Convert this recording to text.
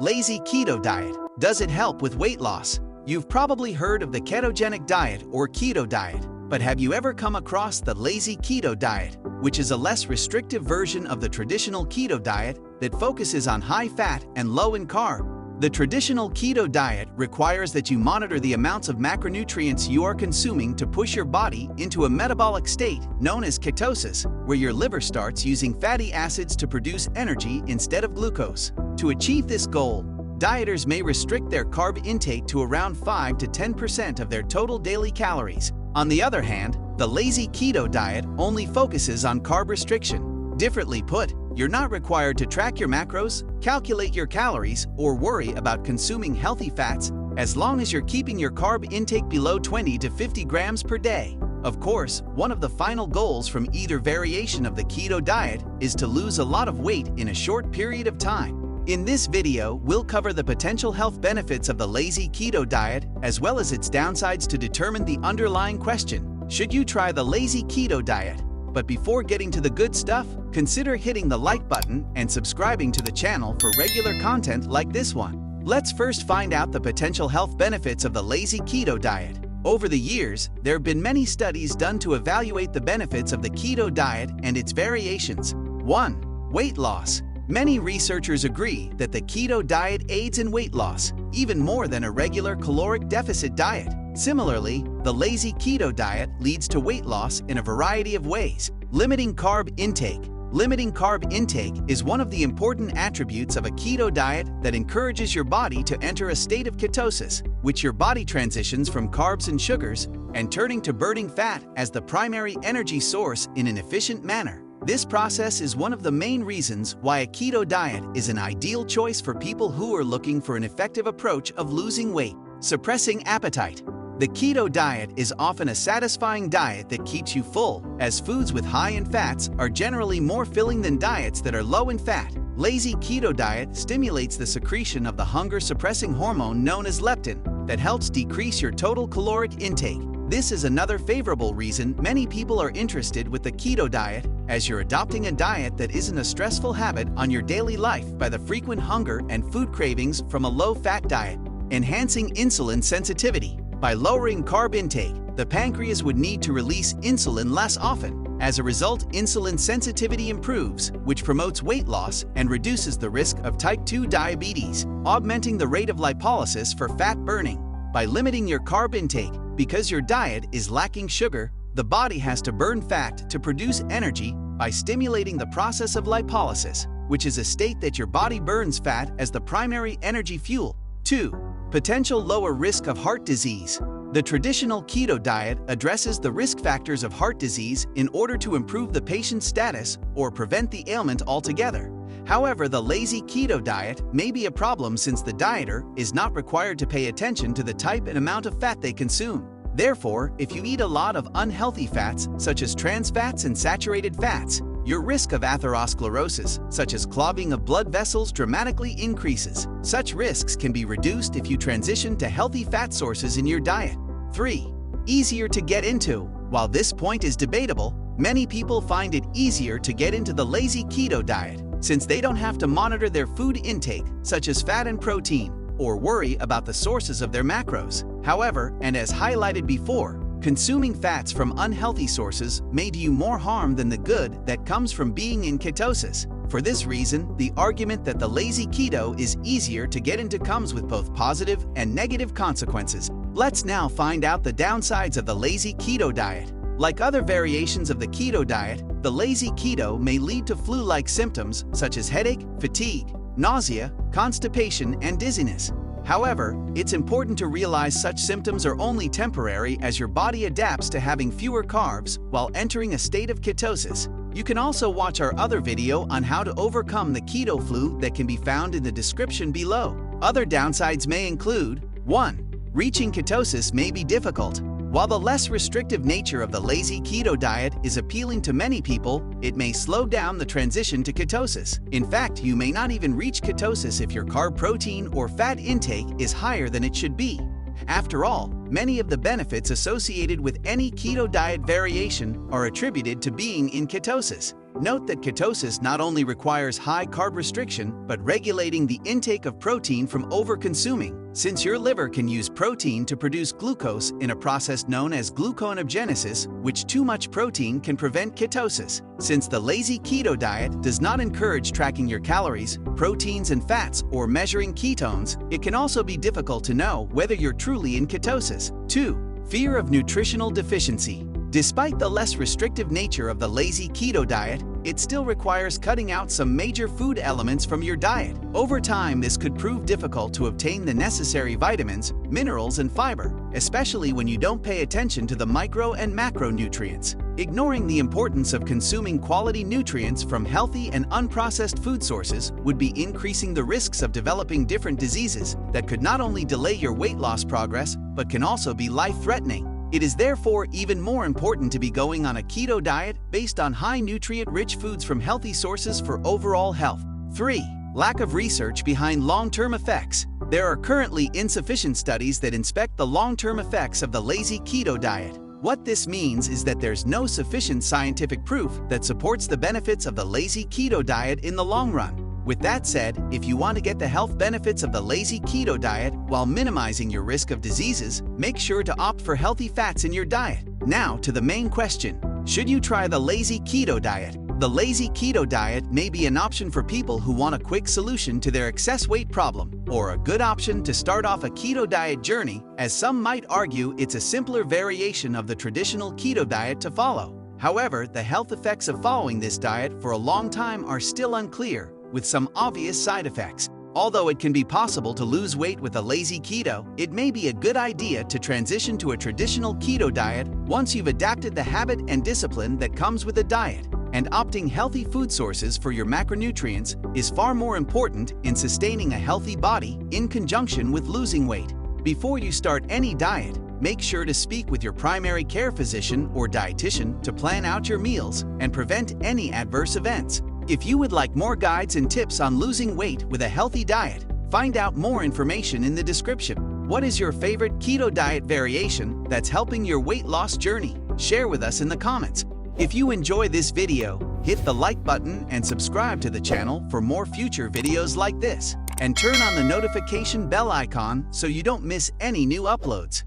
Lazy keto diet. Does it help with weight loss? You've probably heard of the ketogenic diet or keto diet, but have you ever come across the lazy keto diet, which is a less restrictive version of the traditional keto diet that focuses on high fat and low in carb? The traditional keto diet requires that you monitor the amounts of macronutrients you are consuming to push your body into a metabolic state known as ketosis, where your liver starts using fatty acids to produce energy instead of glucose. To achieve this goal, dieters may restrict their carb intake to around 5 to 10% of their total daily calories. On the other hand, the lazy keto diet only focuses on carb restriction. Differently put, you're not required to track your macros, calculate your calories, or worry about consuming healthy fats as long as you're keeping your carb intake below 20 to 50 grams per day. Of course, one of the final goals from either variation of the keto diet is to lose a lot of weight in a short period of time. In this video, we'll cover the potential health benefits of the lazy keto diet as well as its downsides to determine the underlying question: should you try the lazy keto diet? But before getting to the good stuff, consider hitting the like button and subscribing to the channel for regular content like this one. Let's first find out the potential health benefits of the lazy keto diet. Over the years, there have been many studies done to evaluate the benefits of the keto diet and its variations. 1. Weight loss. Many researchers agree that the keto diet aids in weight loss, even more than a regular caloric deficit diet. Similarly, the lazy keto diet leads to weight loss in a variety of ways. Limiting carb intake. Limiting carb intake is one of the important attributes of a keto diet that encourages your body to enter a state of ketosis, which your body transitions from carbs and sugars and turning to burning fat as the primary energy source in an efficient manner. This process is one of the main reasons why a keto diet is an ideal choice for people who are looking for an effective approach of losing weight. Suppressing appetite. The keto diet is often a satisfying diet that keeps you full, as foods with high in fats are generally more filling than diets that are low in fat. Lazy keto diet stimulates the secretion of the hunger-suppressing hormone known as leptin that helps decrease your total caloric intake. This is another favorable reason many people are interested with the keto diet, as you're adopting a diet that isn't a stressful habit on your daily life by the frequent hunger and food cravings from a low-fat diet. Enhancing insulin sensitivity. By lowering carb intake, the pancreas would need to release insulin less often. As a result, insulin sensitivity improves, which promotes weight loss and reduces the risk of type 2 diabetes. Augmenting the rate of lipolysis for fat burning. By limiting your carb intake, because your diet is lacking sugar, the body has to burn fat to produce energy by stimulating the process of lipolysis, which is a state that your body burns fat as the primary energy fuel. 2. Potential lower risk of heart disease. The traditional keto diet addresses the risk factors of heart disease in order to improve the patient's status or prevent the ailment altogether. However, the lazy keto diet may be a problem since the dieter is not required to pay attention to the type and amount of fat they consume. Therefore, if you eat a lot of unhealthy fats, such as trans fats and saturated fats, your risk of atherosclerosis, such as clogging of blood vessels, dramatically increases. Such risks can be reduced if you transition to healthy fat sources in your diet. 3. Easier to get into. While this point is debatable, many people find it easier to get into the lazy keto diet, since they don't have to monitor their food intake, such as fat and protein, or worry about the sources of their macros. However, and as highlighted before, consuming fats from unhealthy sources may do you more harm than the good that comes from being in ketosis. For this reason, the argument that the lazy keto is easier to get into comes with both positive and negative consequences. Let's now find out the downsides of the lazy keto diet. Like other variations of the keto diet, the lazy keto may lead to flu-like symptoms such as headache, fatigue, nausea, constipation, and dizziness. However, it's important to realize such symptoms are only temporary as your body adapts to having fewer carbs while entering a state of ketosis. You can also watch our other video on how to overcome the keto flu that can be found in the description below. Other downsides may include: 1. Reaching ketosis may be difficult. While the less restrictive nature of the lazy keto diet is appealing to many people, it may slow down the transition to ketosis. In fact, you may not even reach ketosis if your carb, protein, or fat intake is higher than it should be. After all, many of the benefits associated with any keto diet variation are attributed to being in ketosis. Note that ketosis not only requires high carb restriction, but regulating the intake of protein from over-consuming, since your liver can use protein to produce glucose in a process known as gluconeogenesis, which too much protein can prevent ketosis. Since the lazy keto diet does not encourage tracking your calories, proteins and fats, or measuring ketones, it can also be difficult to know whether you're truly in ketosis. 2. Fear of nutritional deficiency. Despite the less restrictive nature of the lazy keto diet, it still requires cutting out some major food elements from your diet. Over time, this could prove difficult to obtain the necessary vitamins, minerals, and fiber, especially when you don't pay attention to the micro and macronutrients. Ignoring the importance of consuming quality nutrients from healthy and unprocessed food sources would be increasing the risks of developing different diseases that could not only delay your weight loss progress, but can also be life-threatening. It is therefore even more important to be going on a keto diet based on high nutrient-rich foods from healthy sources for overall health. 3. Lack of research behind long-term effects. There are currently insufficient studies that inspect the long-term effects of the lazy keto diet. What this means is that there's no sufficient scientific proof that supports the benefits of the lazy keto diet in the long run. With that said, if you want to get the health benefits of the lazy keto diet while minimizing your risk of diseases, make sure to opt for healthy fats in your diet. Now to the main question: should you try the lazy keto diet? The lazy keto diet may be an option for people who want a quick solution to their excess weight problem, or a good option to start off a keto diet journey, as some might argue it's a simpler variation of the traditional keto diet to follow. However, the health effects of following this diet for a long time are still unclear, with some obvious side effects. Although it can be possible to lose weight with a lazy keto, it may be a good idea to transition to a traditional keto diet once you've adapted the habit and discipline that comes with the diet. And opting healthy food sources for your macronutrients is far more important in sustaining a healthy body in conjunction with losing weight. Before you start any diet, make sure to speak with your primary care physician or dietitian to plan out your meals and prevent any adverse events. If you would like more guides and tips on losing weight with a healthy diet, find out more information in the description. What is your favorite keto diet variation that's helping your weight loss journey? Share with us in the comments. If you enjoy this video, hit the like button and subscribe to the channel for more future videos like this. And turn on the notification bell icon so you don't miss any new uploads.